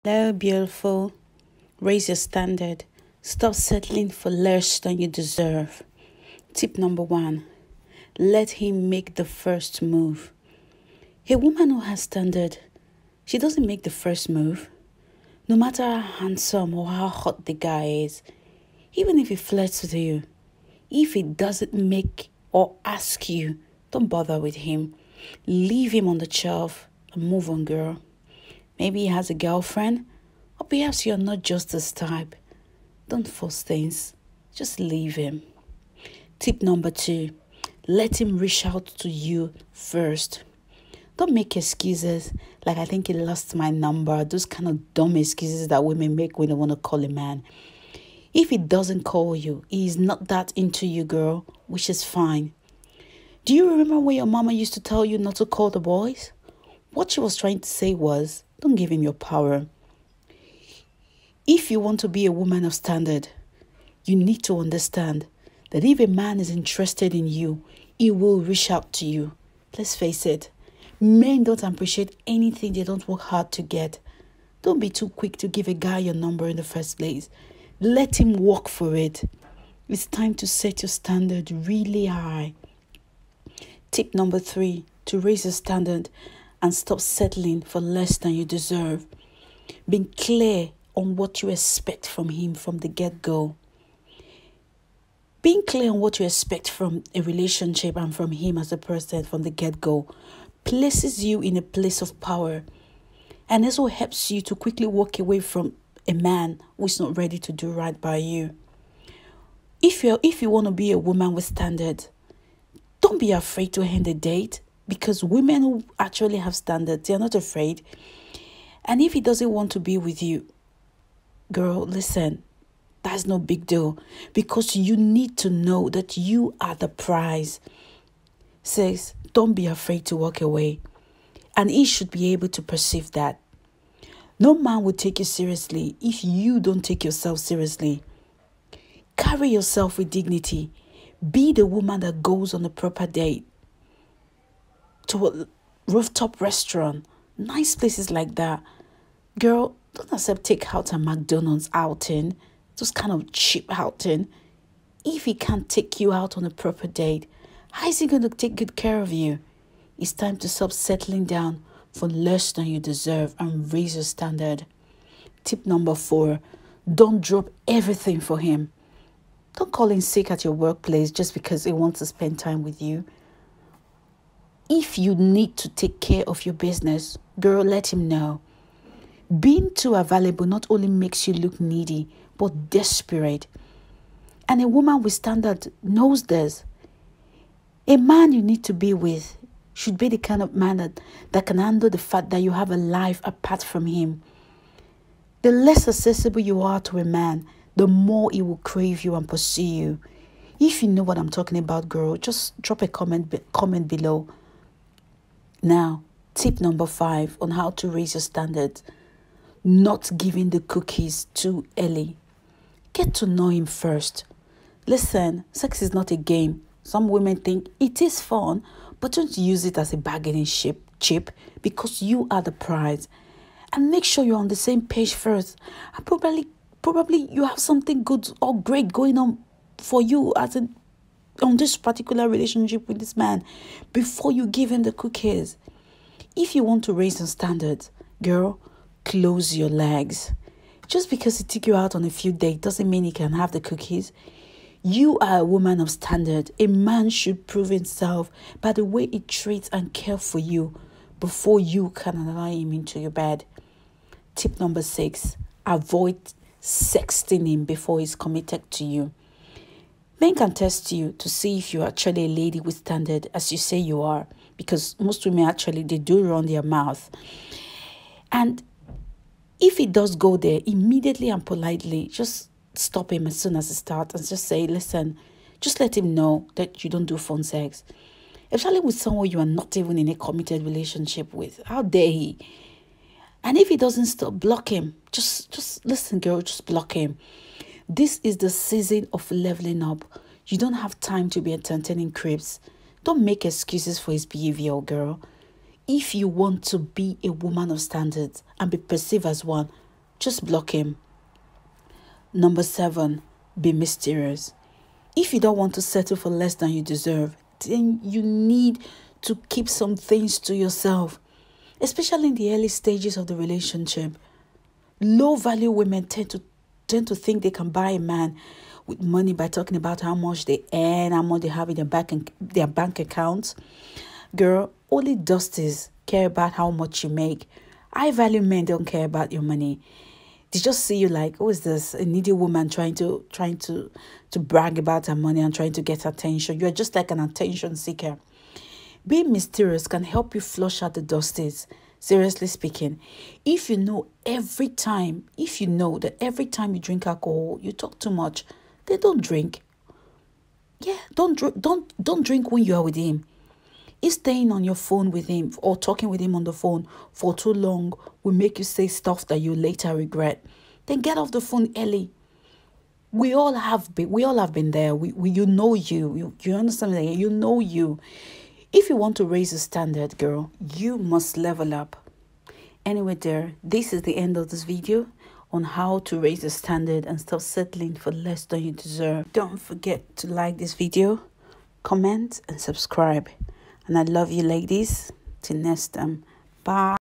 Hello, beautiful. Raise your standard. Stop settling for less than you deserve. Tip number 1. Let him make the first move. A woman who has standard, she doesn't make the first move. No matter how handsome or how hot the guy is, even if he flirts with you, if he doesn't make or ask you, don't bother with him. Leave him on the shelf and move on, girl. Maybe he has a girlfriend, or perhaps you're not just his type. Don't force things. Just leave him. Tip number 2. Let him reach out to you first. Don't make excuses like I think he lost my number. Those kind of dumb excuses that women make when they want to call a man. If he doesn't call you, he is not that into you, girl, which is fine. Do you remember when your mama used to tell you not to call the boys? What she was trying to say was, don't give him your power. If you want to be a woman of standard, you need to understand that if a man is interested in you, he will reach out to you. Let's face it, men don't appreciate anything they don't work hard to get. Don't be too quick to give a guy your number in the first place. Let him work for it. It's time to set your standard really high. Tip number 3, to raise your standard and stop settling for less than you deserve. Being clear on what you expect from him from the get-go. Being clear on what you expect from a relationship and from him as a person from the get-go places you in a place of power and also helps you to quickly walk away from a man who is not ready to do right by you. If you want to be a woman with standards, don't be afraid to end a date, because women who actually have standards, they're not afraid. And if he doesn't want to be with you, girl, listen, that's no big deal, because you need to know that you are the prize. 6, don't be afraid to walk away. And he should be able to perceive that. No man will take you seriously if you don't take yourself seriously. Carry yourself with dignity. Be the woman that goes on a proper date to a rooftop restaurant, nice places like that. Girl, don't accept takeout and McDonald's outing, those kind of cheap outing. If he can't take you out on a proper date, how is he going to take good care of you? It's time to stop settling down for less than you deserve and raise your standard. Tip number 4, don't drop everything for him. Don't call in sick at your workplace just because he wants to spend time with you. If you need to take care of your business, girl, let him know. Being too available not only makes you look needy, but desperate. And a woman with standard knows this. A man you need to be with should be the kind of man that can handle the fact that you have a life apart from him. The less accessible you are to a man, the more he will crave you and pursue you. If you know what I'm talking about, girl, just drop a comment below. Now, tip number 5 on how to raise your standards. Not giving the cookies too early. Get to know him first. Listen, sex is not a game. Some women think it is fun, but don't use it as a bargaining chip, because you are the prize. And make sure you're on the same page first. And probably you have something good or great going on for you on this particular relationship with this man before you give him the cookies. If you want to raise your standards, girl, close your legs. Just because he took you out on a few dates doesn't mean he can have the cookies. You are a woman of standard. A man should prove himself by the way he treats and cares for you before you can allow him into your bed. Tip number 6, avoid sexting him before he's committed to you. Men can test you to see if you're actually a lady with standard, as you say you are, because most women actually, they do run their mouth. And if he does go there, immediately and politely, just stop him as soon as it starts and just say, listen, just let him know that you don't do phone sex. Especially with someone you are not even in a committed relationship with. How dare he? And if he doesn't stop, block him. Just listen, girl, just block him. This is the season of leveling up. You don't have time to be entertaining creeps. Don't make excuses for his behavior, girl. If you want to be a woman of standards and be perceived as one, just block him. Number 7, be mysterious. If you don't want to settle for less than you deserve, then you need to keep some things to yourself, especially in the early stages of the relationship. Low value women tend to think they can buy a man with money by talking about how much they earn, how much they have in their bank accounts. Girl, only dusties care about how much you make. High value men don't care about your money. They just see you like, who is this? A needy woman trying to brag about her money and trying to get attention. You're just like an attention seeker. Being mysterious can help you flush out the dusties. Seriously speaking, if you know that every time you drink alcohol, you talk too much, then don't drink. Yeah, don't drink when you are with him. If staying on your phone with him or talking with him on the phone for too long will make you say stuff that you later regret, then get off the phone early. We all have been there. You know you understand that you know you. If you want to raise the standard, girl, you must level up. Anyway, dear, this is the end of this video on how to raise the standard and stop settling for less than you deserve. Don't forget to like this video, comment, and subscribe. And I love you, ladies. Till next time. Bye.